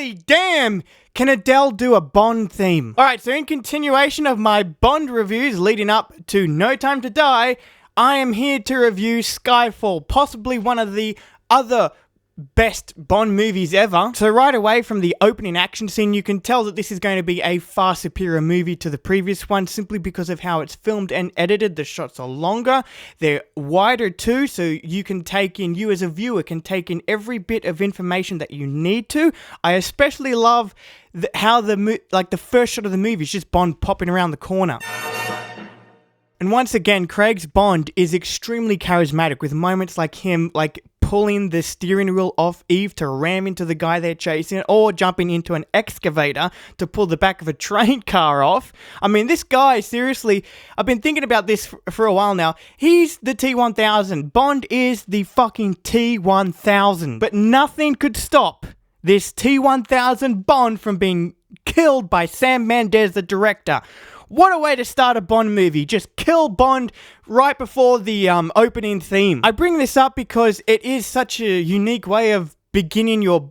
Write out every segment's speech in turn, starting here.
Holy damn! Can Adele do a Bond theme? Alright, so in continuation of my Bond reviews leading up to No Time to Die, I am here to review Skyfall, possibly one of the other best Bond movies ever. So right away from the opening action scene, you can tell that this is going to be a far superior movie to the previous one, simply because of how it's filmed and edited. The shots are longer, they're wider too, so you as a viewer can take in every bit of information that you need to. I especially love how the first shot of the movie is just Bond popping around the corner. And once again, Craig's Bond is extremely charismatic, with moments like him pulling the steering wheel off Eve to ram into the guy they're chasing, or jumping into an excavator to pull the back of a train car off. I mean, this guy, seriously, I've been thinking about this for a while now. He's the T-1000. Bond is the fucking T-1000. But nothing could stop this T-1000 Bond from being killed by Sam Mendes, the director. What a way to start a Bond movie. Just kill Bond right before the opening theme. I bring this up because it is such a unique way of beginning your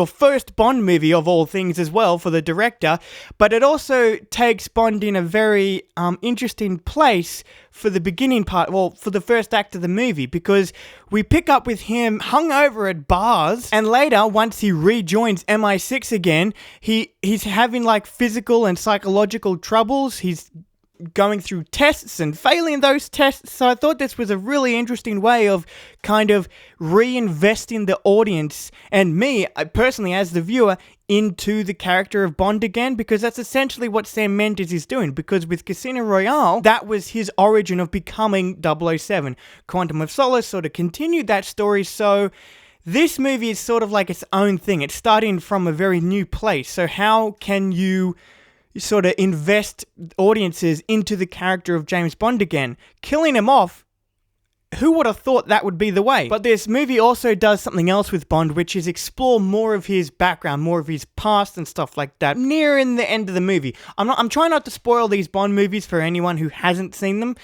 first Bond movie of all things as well for the director, but it also takes Bond in a very interesting place for the beginning part, well, for the first act of the movie, because we pick up with him hungover at bars, and later, once he rejoins MI6 again, he's having physical and psychological troubles. He's going through tests and failing those tests. So I thought this was a really interesting way of kind of reinvesting the audience and me personally as the viewer into the character of Bond again, because that's essentially what Sam Mendes is doing, because with Casino Royale, that was his origin of becoming 007. Quantum of Solace sort of continued that story, so this movie is sort of like its own thing. It's starting from a very new place. So how can you sort of invest audiences into the character of James Bond again? Killing him off, who would have thought that would be the way? But this movie also does something else with Bond, which is explore more of his background, more of his past and stuff like that, near in the end of the movie. I'm trying not to spoil these Bond movies for anyone who hasn't seen them,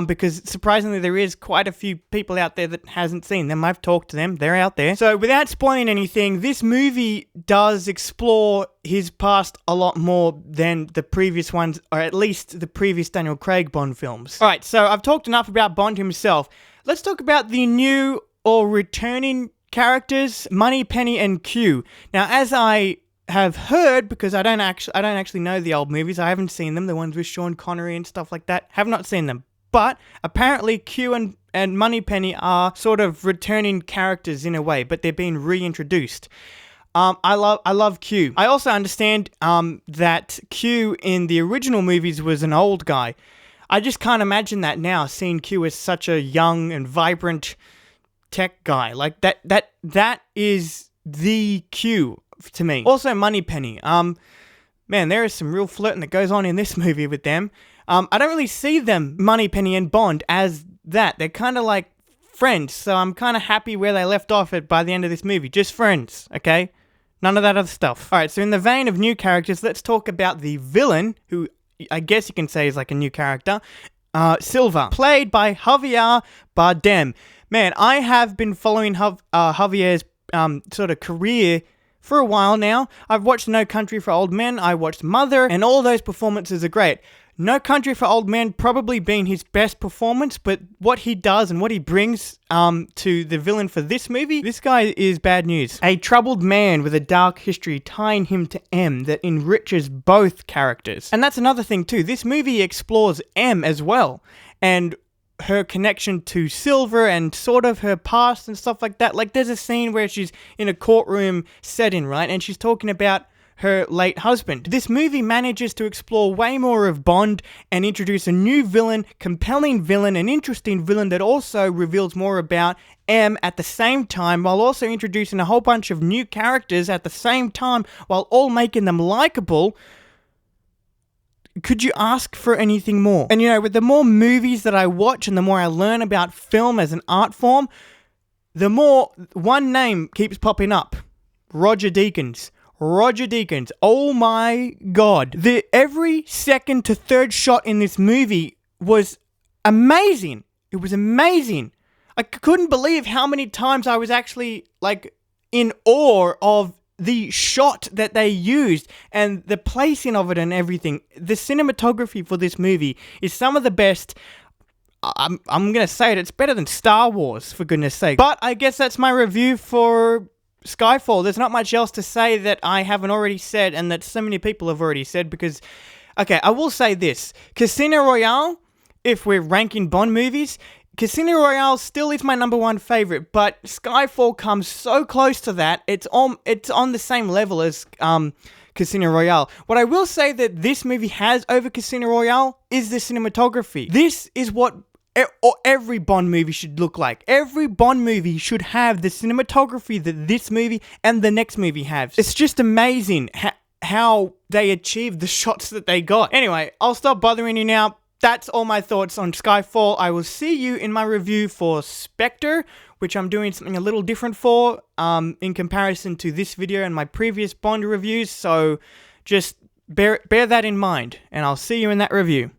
because surprisingly there is quite a few people out there that hasn't seen them. I've talked to them, they're out there. So without spoiling anything, this movie does explore his past a lot more than the previous ones, or at least the previous Daniel Craig Bond films. Alright, so I've talked enough about Bond himself. Let's talk about the new or returning characters, Moneypenny and Q. Now, as I have heard, because I don't actually know the old movies, I haven't seen them, the ones with Sean Connery and stuff like that, have not seen them. But apparently Q and Moneypenny are sort of returning characters in a way, but they're being reintroduced. I love Q. I also understand that Q in the original movies was an old guy. I just can't imagine that now, seeing Q as such a young and vibrant tech guy. Like, that is the Q to me. Also, Moneypenny. Man, there is some real flirting that goes on in this movie with them. I don't really see them, Moneypenny and Bond, as that. They're kind of like friends, so I'm kind of happy where they left off at by the end of this movie. Just friends, okay? None of that other stuff. Alright, so in the vein of new characters, let's talk about the villain, who I guess you can say is like a new character, Silva, played by Javier Bardem. Man, I have been following Javier's sort of career for a while now. I've watched No Country for Old Men, I watched Mother, and all those performances are great. No Country for Old Men probably being his best performance, but what he does and what he brings to the villain for this movie, this guy is bad news. A troubled man with a dark history tying him to M that enriches both characters. And that's another thing too, this movie explores M as well, and her connection to Silver and sort of her past and stuff like that. Like, there's a scene where she's in a courtroom setting, right, and she's talking about her late husband. This movie manages to explore way more of Bond and introduce a new villain, compelling villain, an interesting villain that also reveals more about M at the same time, while also introducing a whole bunch of new characters at the same time, while all making them likable. Could you ask for anything more? And with the more movies that I watch and the more I learn about film as an art form, the more one name keeps popping up. Roger Deakins. Oh my god. Every second to third shot in this movie was amazing. It was amazing. I couldn't believe how many times I was actually, in awe of the shot that they used and the placing of it and everything. The cinematography for this movie is some of the best. I'm gonna say it's better than Star Wars, for goodness sake. But I guess that's my review for Skyfall. There's not much else to say that I haven't already said and that so many people have already said because, okay, I will say this. Casino Royale, if we're ranking Bond movies, Casino Royale still is my #1 favorite, but Skyfall comes so close to that. It's on the same level as Casino Royale. What I will say that this movie has over Casino Royale is the cinematography. This is what every Bond movie should look like. Every Bond movie should have the cinematography that this movie and the next movie have. It's just amazing how they achieved the shots that they got. Anyway, I'll stop bothering you now. That's all my thoughts on Skyfall. I will see you in my review for Spectre, which I'm doing something a little different for, in comparison to this video and my previous Bond reviews, so just bear that in mind, and I'll see you in that review.